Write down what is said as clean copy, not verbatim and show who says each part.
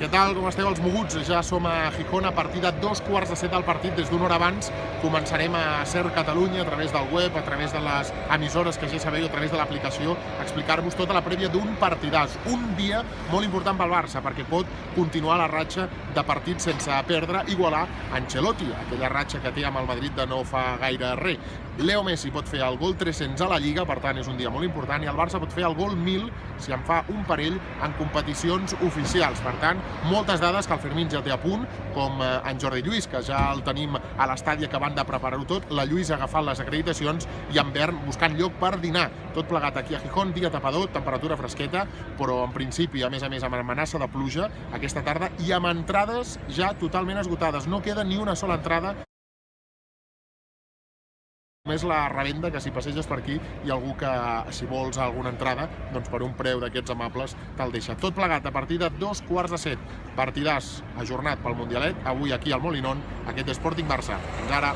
Speaker 1: Què tal, com esteu els moguts? Ja som a Gijón a partir de 2:15 del partit. Des d'una hora abans començarem a Ser Catalunya a través del web, a través de les emissores que ja sabeu, a través de l'aplicació, a explicar-vos tota la prèvia d'un partidàs. Un dia molt important pel Barça, perquè pot continuar la ratxa de partits sense perdre, igualar Ancelotti, aquella ratxa que té amb el Madrid de no fa gaire res. Leo Messi pot fer el gol 300 a la Lliga, per tant és un dia molt important, i el Barça pot fer el gol 1000 si en fa un parell en competicions oficials. Per tant, moltes dades que el Fermín ja té a punt, com en Jordi Lluís, que ja el tenim a l'estadi acabant de preparar-ho tot, la Lluís agafant les acreditacions i en Bern buscant lloc per dinar. Tot plegat aquí a Gijón, dia tapador, temperatura fresqueta, però en principi, a més amb amenaça de pluja aquesta tarda i amb entrades ja totalment esgotades. No queda ni una sola entrada. Només la revenda, que si passeges per aquí hi ha algú que, si vols alguna entrada, doncs per un preu d'aquests amables te'l deixa. Tot plegat a partir de 2:15. Partidàs ajornat pel Mundialet, avui aquí al Molinón, aquest Sporting Barça. Fins ara.